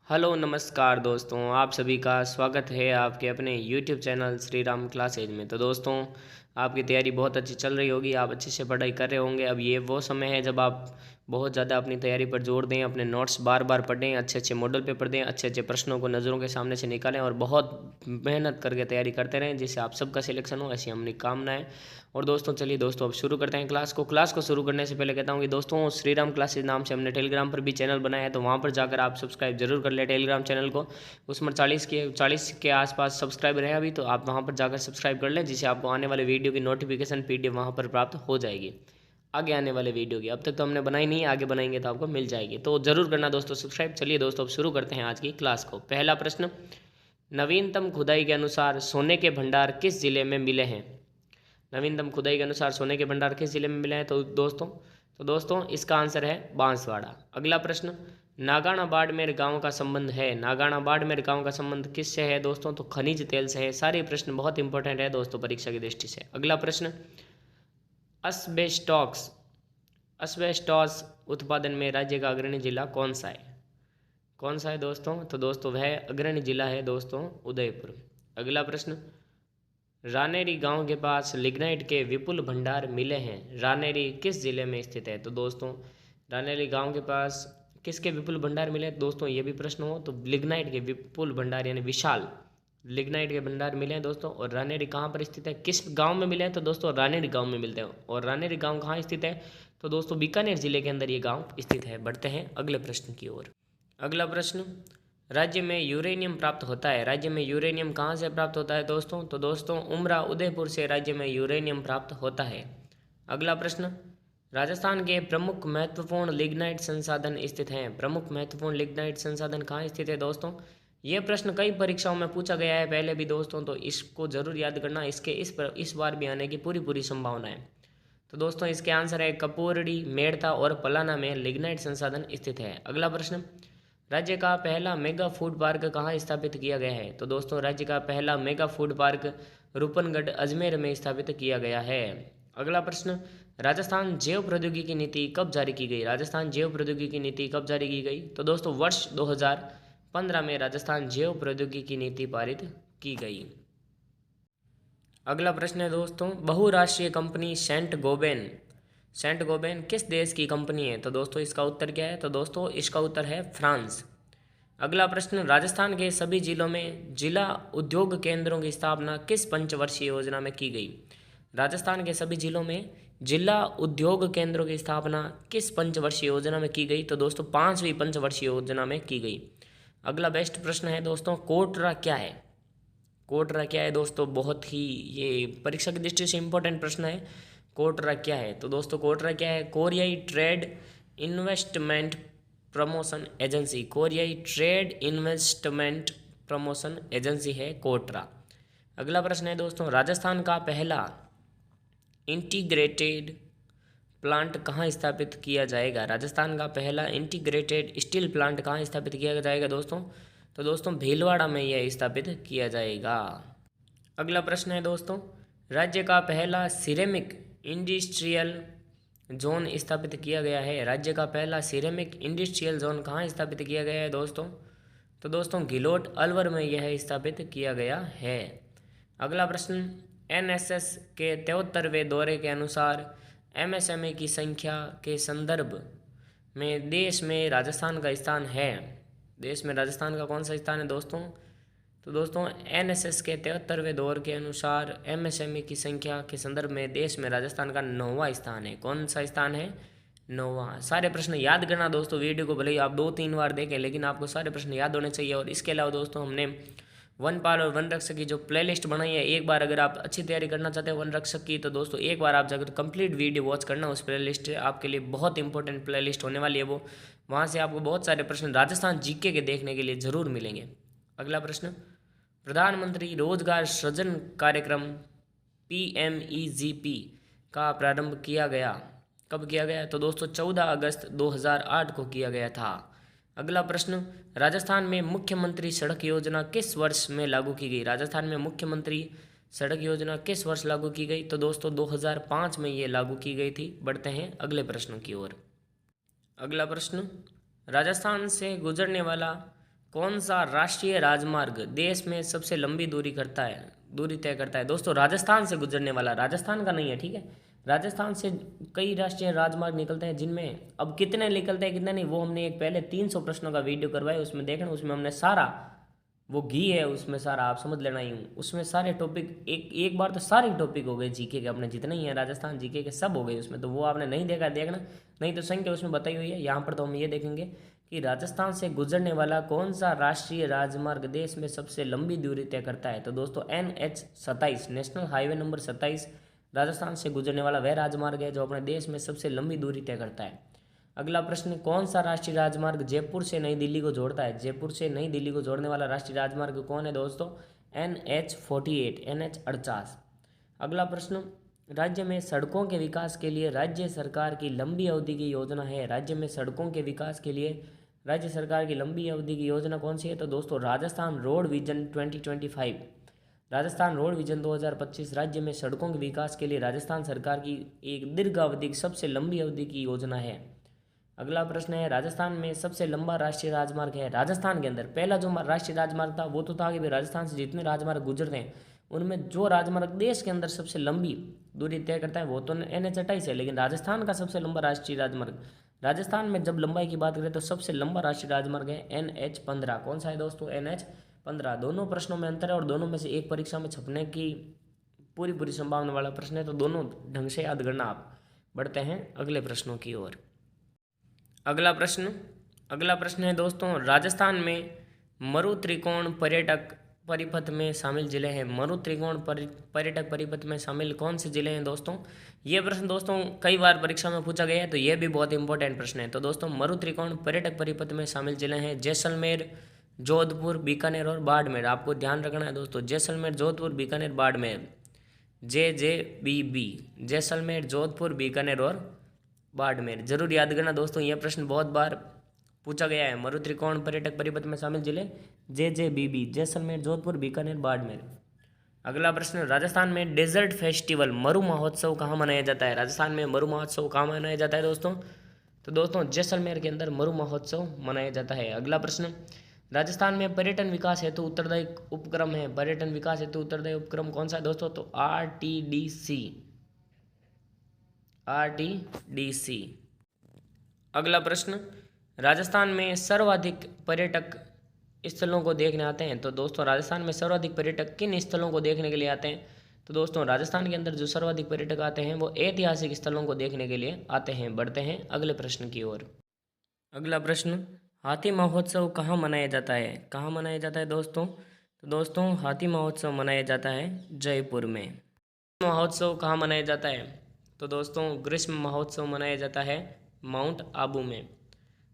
Hello नमस्कार दोस्तों, आप सभी का स्वागत है आपके अपने YouTube channel Shri Ram classes में। तो दोस्तों, आपकी तैयारी बहुत अच्छी चल रही होगी, आप अच्छे से पढ़ाई कर रहे होंगे। अब ये वो समय है जब आप बहुत ज़्यादा अपनी तैयारी पर जोर दें, अपने नोट्स बार बार पढ़ें, अच्छे अच्छे मॉडल पेपर दें, अच्छे अच्छे प्रश्नों को नज़रों के सामने से निकालें और बहुत मेहनत करके तैयारी करते रहें, जिससे आप सबका सिलेक्शन हो, ऐसी हमारी कामना है। और दोस्तों चलिए दोस्तों, अब शुरू करते हैं क्लास को शुरू करने से पहले कहता हूँ कि दोस्तों, श्री राम क्लासेज नाम से हमने टेलीग्राम पर भी चैनल बनाया है, तो वहाँ पर जाकर आप सब्सक्राइब जरूर कर लें टेलीग्राम चैनल को। उसमें 40 के आसपास सब्सक्राइबर हैं अभी, तो आप वहाँ पर जाकर सब्सक्राइब कर लें, जिससे आपको आने वाले वीडियो की नोटिफिकेशन PDF वहाँ पर प्राप्त हो जाएगी। आगे आने वाले वीडियो की अब तक तो हमने बनाई नहीं, आगे बनाएंगे तो आपको मिल जाएगी, तो जरूर करना दोस्तों सब्सक्राइब। चलिए दोस्तों, अब शुरू करते हैं आज की क्लास को। पहला प्रश्न, नवीनतम खुदाई के अनुसार सोने के भंडार किस जिले में मिले हैं? नवीनतम खुदाई के अनुसार सोने के भंडार किस जिले में मिले हैं? तो दोस्तों इसका आंसर है बांसवाड़ा। अगला प्रश्न, नागाना बाड़मेर गांव का संबंध है? नागाना बाड़मेर गांव का संबंध किससे है दोस्तों? तो खनिज तेल से है। सारे प्रश्न बहुत इंपॉर्टेंट है दोस्तों परीक्षा की दृष्टि से। अगला प्रश्न, अस्बेस्टॉस अस्बेस्टॉस उत्पादन में राज्य का अग्रणी जिला कौन सा है? कौन सा है दोस्तों? तो दोस्तों वह अग्रणी जिला है दोस्तों उदयपुर। अगला प्रश्न, रानेरी गांव के पास लिग्नाइट के विपुल भंडार मिले हैं। रानेरी किस जिले में स्थित है? तो दोस्तों रानेरी गांव के पास किसके विपुल भंडार मिले दोस्तों? ये भी प्रश्न हो तो लिग्नाइट के विपुल भंडार यानी विशाल लिग्नाइट के भंडार मिले हैं दोस्तों। और रानेरी कहाँ पर स्थित है, किस गांव में मिले हैं? तो दोस्तों रानेरी गांव में मिलते हैं। और रानेरी गांव कहाँ स्थित है? तो दोस्तों बीकानेर जिले के अंदर ये गांव स्थित है। बढ़ते हैं अगले प्रश्न की ओर। अगला प्रश्न, राज्य में यूरेनियम प्राप्त होता है। राज्य में यूरेनियम कहाँ से प्राप्त होता है दोस्तों? तो दोस्तों उमरा उदयपुर से राज्य में यूरेनियम प्राप्त होता है। अगला प्रश्न, राजस्थान के प्रमुख महत्वपूर्ण लिग्नाइट संसाधन स्थित हैं। प्रमुख महत्वपूर्ण लिग्नाइट संसाधन कहाँ स्थित है दोस्तों? यह प्रश्न कई परीक्षाओं में पूछा गया है पहले भी दोस्तों, तो इसको जरूर याद करना। इसके इस बार भी आने की पूरी संभावना है। तो दोस्तों इसके आंसर है कपूरड़ी, मेड़ता और पलाना में लिग्नाइट संसाधन स्थित है। अगला प्रश्न, राज्य का पहला मेगा फूड पार्क कहाँ स्थापित किया गया है? तो दोस्तों राज्य का पहला mega food park Roopangarh Ajmer में स्थापित किया गया है। अगला प्रश्न, राजस्थान जैव प्रौद्योगिकी नीति कब जारी की गई? राजस्थान जैव प्रौद्योगिकी नीति कब जारी की गई? तो दोस्तों वर्ष 2015 में राजस्थान जैव प्रौद्योगिकी नीति पारित की गई। अगला प्रश्न है दोस्तों, बहुराष्ट्रीय कंपनी सेंट गोबेन किस देश की कंपनी है? तो दोस्तों इसका उत्तर क्या है? तो दोस्तों इसका उत्तर है फ्रांस। अगला प्रश्न, राजस्थान के सभी जिलों में जिला उद्योग केंद्रों की स्थापना किस पंचवर्षीय योजना में की गई? राजस्थान के सभी जिलों में जिला उद्योग केंद्रों की स्थापना किस पंचवर्षीय योजना में की गई? तो दोस्तों 5वीं पंचवर्षीय योजना में की गई। अगला बेस्ट प्रश्न है दोस्तों, कोटरा क्या है? कोटरा क्या है दोस्तों? बहुत ही ये परीक्षा की दृष्टि से इंपॉर्टेंट प्रश्न है। कोटरा क्या है? तो दोस्तों कोटरा क्या है? कोरियाई ट्रेड इन्वेस्टमेंट प्रमोशन एजेंसी। कोरियाई ट्रेड इन्वेस्टमेंट प्रमोशन एजेंसी है कोटरा। अगला प्रश्न है दोस्तों, राजस्थान का पहला इंटीग्रेटेड प्लांट कहाँ स्थापित किया जाएगा? राजस्थान का पहला इंटीग्रेटेड स्टील प्लांट कहाँ स्थापित किया जाएगा दोस्तों? तो दोस्तों भीलवाड़ा में यह स्थापित किया जाएगा। अगला प्रश्न है दोस्तों, राज्य का पहला सिरेमिक इंडस्ट्रियल जोन स्थापित किया गया है। राज्य का पहला सिरेमिक इंडस्ट्रियल जोन कहाँ स्थापित किया गया है दोस्तों? तो दोस्तों घिलोट अलवर में यह स्थापित किया गया है। अगला प्रश्न, NSS के 73वें दौरे के अनुसार MSME की संख्या के संदर्भ में देश में राजस्थान का स्थान है। देश में राजस्थान का कौन सा स्थान है दोस्तों? तो दोस्तों NSS के 73वें दौर के अनुसार MSME की संख्या के संदर्भ में देश में राजस्थान का 9वां स्थान है। कौन सा स्थान है? 9वां। सारे प्रश्न याद करना दोस्तों, वीडियो को भले ही आप 2-3 बार देखें, लेकिन आपको सारे प्रश्न याद होने चाहिए। और इसके अलावा दोस्तों हमने वनपाल और वन रक्षक की जो प्लेलिस्ट बनाई है, एक बार अगर आप अच्छी तैयारी करना चाहते हैं वन रक्षक की, तो दोस्तों एक बार आप जाकर कंप्लीट वीडियो वॉच करना। उस प्लेलिस्ट आपके लिए बहुत इंपॉर्टेंट प्लेलिस्ट होने वाली है वो। वहाँ से आपको बहुत सारे प्रश्न राजस्थान जीके के देखने के लिए जरूर मिलेंगे। अगला प्रश्न, प्रधानमंत्री रोजगार सृजन कार्यक्रम PMEGP का प्रारंभ किया गया, कब किया गया? तो दोस्तों 14 अगस्त 2008 को किया गया था। अगला प्रश्न, राजस्थान में मुख्यमंत्री सड़क योजना किस वर्ष में लागू की गई? राजस्थान में मुख्यमंत्री सड़क योजना किस वर्ष लागू की गई? तो दोस्तों 2005 में ये लागू की गई थी। बढ़ते हैं अगले प्रश्न की ओर। अगला प्रश्न, राजस्थान से गुजरने वाला कौन सा राष्ट्रीय राजमार्ग देश में सबसे लंबी दूरी तय करता है? दोस्तों राजस्थान से गुजरने वाला, राजस्थान का नहीं है, ठीक है। राजस्थान से कई राष्ट्रीय राजमार्ग निकलते हैं, जिनमें अब कितने निकलते हैं कितने नहीं वो हमने एक पहले 300 प्रश्नों का वीडियो करवाया, उसमें देखना, उसमें हमने सारा वो घी है उसमें सारा, आप समझ लेना ही हूँ, उसमें सारे टॉपिक एक बार तो सारे टॉपिक हो गए जीके के अपने जितने ही हैं राजस्थान जीके के सब हो गए उसमें, तो वो आपने नहीं देखा देखना, नहीं तो संख्या उसमें बताई हुई है। यहाँ पर तो हम ये देखेंगे कि राजस्थान से गुजरने वाला कौन सा राष्ट्रीय राजमार्ग देश में सबसे लंबी दूरी तय करता है? तो दोस्तों NH27 national highway number 27 Rajasthan से गुजरने वाला वह राजमार्ग है जो अपने देश में सबसे लंबी दूरी तय करता है। अगला प्रश्न, कौन सा राष्ट्रीय राजमार्ग जयपुर से नई दिल्ली को जोड़ता है? जयपुर से नई दिल्ली को जोड़ने वाला राष्ट्रीय राजमार्ग कौन है दोस्तों? NH48। अगला प्रश्न, राज्य में सड़कों के विकास के लिए राज्य सरकार की लंबी अवधि की योजना है। राज्य में सड़कों के विकास के लिए राज्य सरकार की लंबी अवधि की योजना कौन सी है? तो दोस्तों Rajasthan road vision 2025, Rajasthan road vision 2025 राज्य में सड़कों के विकास के लिए राजस्थान सरकार की एक दीर्घावधि सबसे लंबी अवधि की योजना है। अगला प्रश्न है, राजस्थान में सबसे लंबा राष्ट्रीय राजमार्ग है। राजस्थान के अंदर पहला जो राष्ट्रीय राजमार्ग था वो तो था कि भाई राजस्थान से जितने राजमार्ग गुजरते हैं उनमें जो राजमार्ग देश के अंदर सबसे लंबी दूरी तय करता है वो तो NH28 है, लेकिन राजस्थान का सबसे लंबा राष्ट्रीय राजमार्ग, राजस्थान में जब लंबाई की बात करें तो सबसे लंबा राष्ट्रीय राजमार्ग है NH15। कौन सा है दोस्तों? NH15। दोनों प्रश्नों में अंतर है और दोनों में से एक परीक्षा में छपने की पूरी संभावना वाला प्रश्न है, तो दोनों ढंग से याद करना आप। बढ़ते हैं अगले प्रश्नों की ओर। अगला प्रश्न है दोस्तों, राजस्थान में मरु त्रिकोण पर्यटक परिपथ में शामिल जिले हैं। मरु त्रिकोण पर्यटक परिपथ में शामिल कौन से जिले हैं दोस्तों? ये प्रश्न दोस्तों कई बार परीक्षा में पूछा गया है, तो ये भी बहुत इंपॉर्टेंट प्रश्न है। तो दोस्तों मरु त्रिकोण पर्यटक परिपथ में शामिल जिले हैं जैसलमेर, जोधपुर, बीकानेर और बाड़मेर। आपको ध्यान रखना है दोस्तों, जैसलमेर, जोधपुर, बीकानेर, बाड़मेर, JJBB, जैसलमेर, जोधपुर, बीकानेर और बाड़मेर। जरूर याद करना दोस्तों, यह प्रश्न बहुत बार पूछा गया है। मरु त्रिकोण पर्यटक परिपथ में शामिल जिले JJBB, जैसलमेर, जोधपुर, बीकानेर, बाड़मेर। अगला प्रश्न, राजस्थान में डेजर्ट फेस्टिवल मरु महोत्सव कहाँ मनाया जाता है? राजस्थान में मरु महोत्सव कहाँ मनाया जाता है दोस्तों? तो दोस्तों जैसलमेर के अंदर मरु महोत्सव मनाया जाता है। अगला प्रश्न, राजस्थान में पर्यटन विकास हेतु उत्तरदायी उपक्रम है। पर्यटन विकास हेतु उत्तरदायी उपक्रम कौन सा है दोस्तों? तो RTDC। अगला प्रश्न, राजस्थान में सर्वाधिक पर्यटक स्थलों को देखने आते हैं। तो दोस्तों राजस्थान में सर्वाधिक पर्यटक किन स्थलों को देखने के लिए आते हैं? तो दोस्तों राजस्थान के अंदर जो सर्वाधिक पर्यटक आते हैं वो ऐतिहासिक स्थलों को देखने के लिए आते हैं। बढ़ते हैं अगले प्रश्न की ओर। अगला प्रश्न, हाथी महोत्सव कहाँ मनाया जाता है? कहाँ मनाया जाता है दोस्तों? तो दोस्तों हाथी महोत्सव मनाया जाता है जयपुर में। महोत्सव कहाँ मनाया जाता है? तो दोस्तों ग्रीष्म महोत्सव मनाया जाता है माउंट आबू में।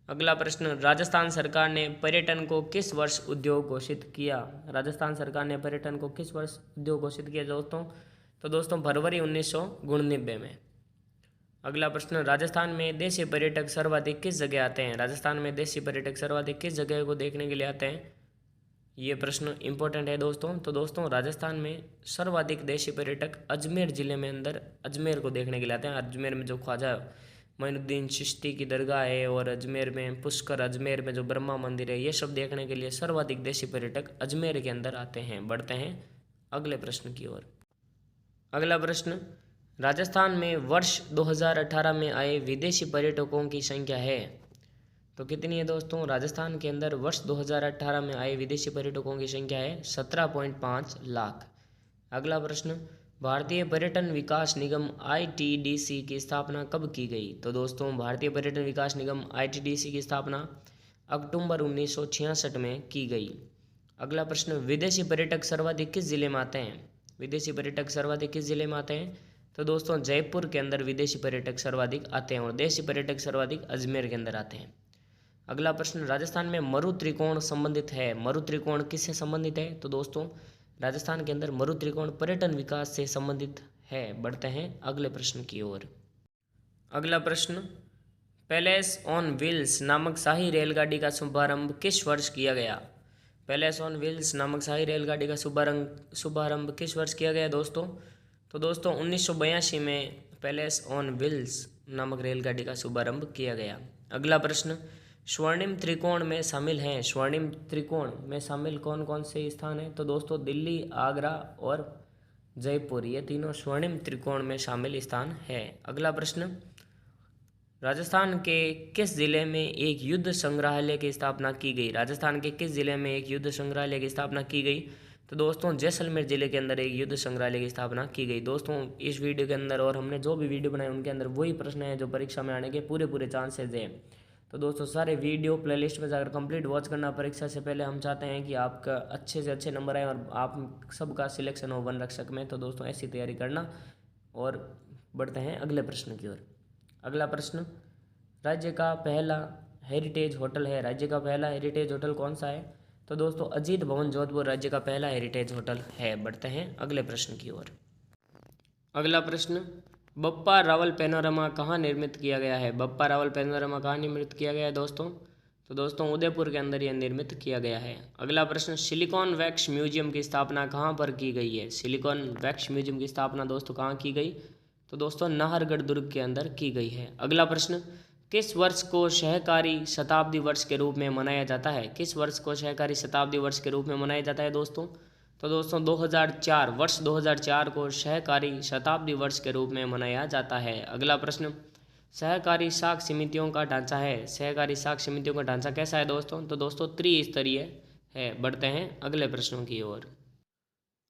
अगला प्रश्न, राजस्थान सरकार ने पर्यटन को किस वर्ष उद्योग घोषित किया? राजस्थान सरकार ने पर्यटन को किस वर्ष उद्योग घोषित किया दोस्तों? तो दोस्तों फरवरी 1999 में। अगला प्रश्न, राजस्थान में देशी पर्यटक सर्वाधिक किस जगह आते हैं? राजस्थान में देशी पर्यटक सर्वाधिक किस जगह को देखने के लिए आते हैं? ये प्रश्न इंपॉर्टेंट है दोस्तों। तो दोस्तों राजस्थान में सर्वाधिक देशी पर्यटक अजमेर जिले में अंदर अजमेर को देखने के लिए आते हैं। अजमेर में जो ख्वाजा मोइनुद्दीन चिश्ती की दरगाह है और अजमेर में पुष्कर, अजमेर में जो ब्रह्मा मंदिर है, ये सब देखने के लिए सर्वाधिक देशी पर्यटक अजमेर के अंदर आते हैं। बढ़ते हैं अगले प्रश्न की ओर। अगला प्रश्न, राजस्थान में वर्ष 2018 में आए विदेशी पर्यटकों की संख्या है। तो कितनी है दोस्तों? राजस्थान के अंदर वर्ष 2018 में आए विदेशी पर्यटकों की संख्या है 17.5 लाख। अगला प्रश्न, भारतीय पर्यटन विकास निगम ITDC की स्थापना कब की गई? तो दोस्तों भारतीय पर्यटन विकास निगम ITDC की स्थापना अक्टूबर 1966 में की गई। अगला प्रश्न, विदेशी पर्यटक सर्वाधिक किस जिले में आते हैं? विदेशी पर्यटक सर्वाधिक किस जिले में आते हैं? तो दोस्तों जयपुर के अंदर विदेशी पर्यटक सर्वाधिक आते हैं और देशी पर्यटक सर्वाधिक अजमेर के अंदर आते हैं। अगला प्रश्न, राजस्थान में मरु त्रिकोण संबंधित है। मरु त्रिकोण किससे संबंधित है? तो दोस्तों राजस्थान के अंदर मरु त्रिकोण पर्यटन विकास से संबंधित है। बढ़ते हैं अगले प्रश्न की ओर। अगला प्रश्न, पैलेस ऑन व्हील्स नामक शाही रेलगाड़ी का शुभारंभ किस वर्ष किया गया? पैलेस ऑन व्हील्स नामक शाही रेलगाड़ी का शुभारंभ किस वर्ष किया गया दोस्तों? तो दोस्तों 1982 में पैलेस ऑन व्हील्स नामक रेलगाड़ी का शुभारंभ किया गया। अगला प्रश्न, स्वर्णिम त्रिकोण में शामिल हैं। स्वर्णिम त्रिकोण में शामिल कौन कौन से स्थान हैं? तो दोस्तों दिल्ली, आगरा और जयपुर, ये तीनों स्वर्णिम त्रिकोण में शामिल स्थान है। अगला प्रश्न, राजस्थान के किस जिले में एक युद्ध संग्रहालय की स्थापना की गई? राजस्थान के किस जिले में एक युद्ध संग्रहालय की स्थापना की गई? तो दोस्तों जैसलमेर जिले के अंदर एक युद्ध संग्रहालय की स्थापना की गई। दोस्तों इस वीडियो के अंदर और हमने जो भी वीडियो बनाए उनके अंदर वही प्रश्न है जो परीक्षा में आने के पूरे चांसेस हैं। तो दोस्तों सारे वीडियो प्लेलिस्ट में जाकर कंप्लीट वॉच करना। परीक्षा से पहले हम चाहते हैं कि आपका अच्छे से अच्छे नंबर आए और आप सबका सिलेक्शन हो वन रक्षक में। तो दोस्तों ऐसी तैयारी करना और बढ़ते हैं अगले प्रश्न की ओर। अगला प्रश्न, राज्य का पहला हेरिटेज होटल है। राज्य का पहला हेरिटेज होटल कौन सा है? तो दोस्तों अजीत भवन जोधपुर राज्य का पहला हेरिटेज होटल है। बढ़ते हैं अगले प्रश्न की ओर। अगला प्रश्न, बप्पा रावल पैनोरमा कहाँ निर्मित किया गया है? बप्पा रावल पैनोरमा कहाँ निर्मित किया गया है दोस्तों? तो दोस्तों उदयपुर के अंदर यह निर्मित किया गया है। अगला प्रश्न, सिलिकॉन वैक्स म्यूजियम की स्थापना कहाँ पर की गई है? सिलिकॉन वैक्स म्यूजियम की स्थापना दोस्तों कहाँ की गई? तो दोस्तों नाहरगढ़ दुर्ग के अंदर की गई है। अगला प्रश्न, किस वर्ष को सहकारी शताब्दी वर्ष के रूप में मनाया जाता है? किस वर्ष को सहकारी शताब्दी वर्ष के रूप में मनाया जाता है दोस्तों? तो दोस्तों 2004, वर्ष 2004 को सहकारी शताब्दी वर्ष के रूप में मनाया जाता है। अगला प्रश्न, सहकारी साख समितियों का ढांचा है। सहकारी साख समितियों का ढांचा कैसा है दोस्तों? तो दोस्तों त्रिस्तरीय है। बढ़ते हैं अगले प्रश्नों की ओर।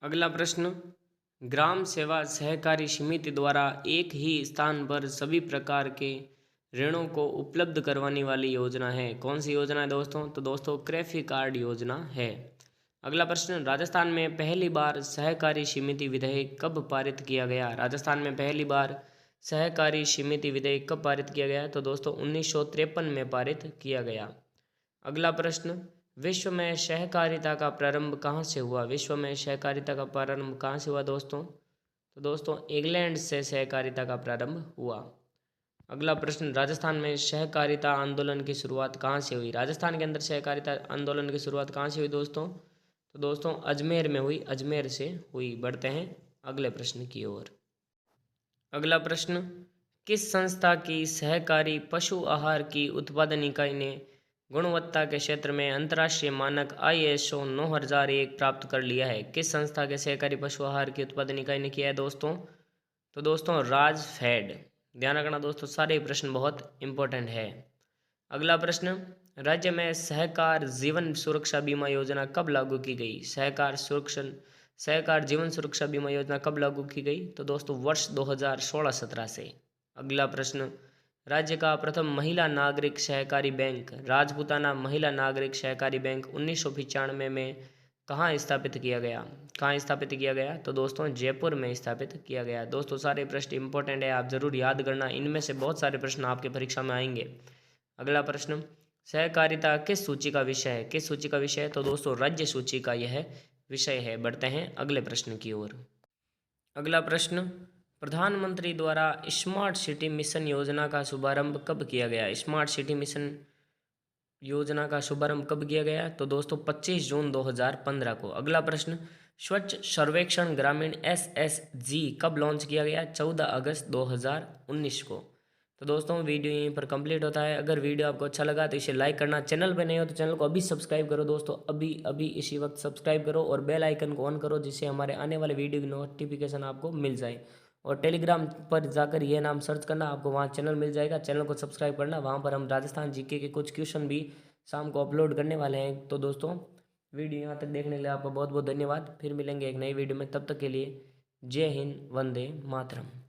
अगला प्रश्न, ग्राम सेवा सहकारी समिति द्वारा एक ही स्थान पर सभी प्रकार के ऋणों को उपलब्ध करवाने वाली योजना है। कौन सी योजना है दोस्तों? तो दोस्तों क्रेफी कार्ड योजना है। अगला प्रश्न, राजस्थान में पहली बार सहकारी समिति विधेयक कब पारित किया गया? राजस्थान में पहली बार सहकारी समिति विधेयक कब पारित किया गया? तो दोस्तों 1953 में पारित किया गया। अगला प्रश्न, विश्व में सहकारिता का प्रारंभ कहाँ से हुआ? विश्व में सहकारिता का प्रारंभ कहाँ से हुआ दोस्तों? तो दोस्तों इंग्लैंड से सहकारिता का प्रारंभ हुआ। अगला प्रश्न, राजस्थान में सहकारिता आंदोलन की शुरुआत कहाँ से हुई? राजस्थान के अंदर सहकारिता आंदोलन की शुरुआत कहाँ से हुई दोस्तों? तो दोस्तों अजमेर में हुई, अजमेर से हुई। बढ़ते हैं अगले प्रश्न की ओर। अगला प्रश्न, किस संस्था की सहकारी पशु आहार की उत्पादन इकाई ने गुणवत्ता के क्षेत्र में अंतर्राष्ट्रीय मानक ISO 9001 प्राप्त कर लिया है? किस संस्था के सहकारी पशु आहार की उत्पादन इकाई ने किया है दोस्तों? तो दोस्तों राजफेड। ध्यान रखना दोस्तों, सारे प्रश्न बहुत इंपॉर्टेंट है। अगला प्रश्न, राज्य में सहकार जीवन सुरक्षा बीमा योजना कब लागू की गई? सहकार जीवन सुरक्षा बीमा योजना कब लागू की गई? तो दोस्तों वर्ष 2016-17 से। अगला प्रश्न, राज्य का प्रथम महिला नागरिक सहकारी बैंक राजपूताना महिला नागरिक सहकारी बैंक 1995 में कहाँ स्थापित किया गया? कहाँ स्थापित किया गया? तो दोस्तों जयपुर में स्थापित किया गया। दोस्तों सारे प्रश्न इंपॉर्टेंट है, आप जरूर याद करना, इनमें से बहुत सारे प्रश्न आपके परीक्षा में आएंगे। अगला प्रश्न, सहकारिता किस सूची का विषय है? किस सूची का विषय है? तो दोस्तों राज्य सूची का यह विषय है। बढ़ते हैं अगले प्रश्न की ओर। अगला प्रश्न, प्रधानमंत्री द्वारा स्मार्ट सिटी मिशन योजना का शुभारंभ कब किया गया? स्मार्ट सिटी मिशन योजना का शुभारंभ कब किया गया? तो दोस्तों 25 जून 2015 को। अगला प्रश्न, स्वच्छ सर्वेक्षण ग्रामीण SSG कब लॉन्च किया गया? 14 अगस्त 2019 को। तो दोस्तों वीडियो यहीं पर कंप्लीट होता है। अगर वीडियो आपको अच्छा लगा तो इसे लाइक करना, चैनल पे नहीं हो तो चैनल को अभी सब्सक्राइब करो दोस्तों, अभी इसी वक्त सब्सक्राइब करो और बेल आइकन को ऑन करो जिससे हमारे आने वाले वीडियो की नोटिफिकेशन आपको मिल जाए। और टेलीग्राम पर जाकर ये नाम सर्च करना, आपको वहाँ चैनल मिल जाएगा, चैनल को सब्सक्राइब करना। वहाँ पर हम राजस्थान GK के कुछ क्वेश्चन भी शाम को अपलोड करने वाले हैं। तो दोस्तों वीडियो यहाँ तक देखने के लिए आपका बहुत बहुत धन्यवाद। फिर मिलेंगे एक नई वीडियो में, तब तक के लिए जय हिंद, वंदे मातरम।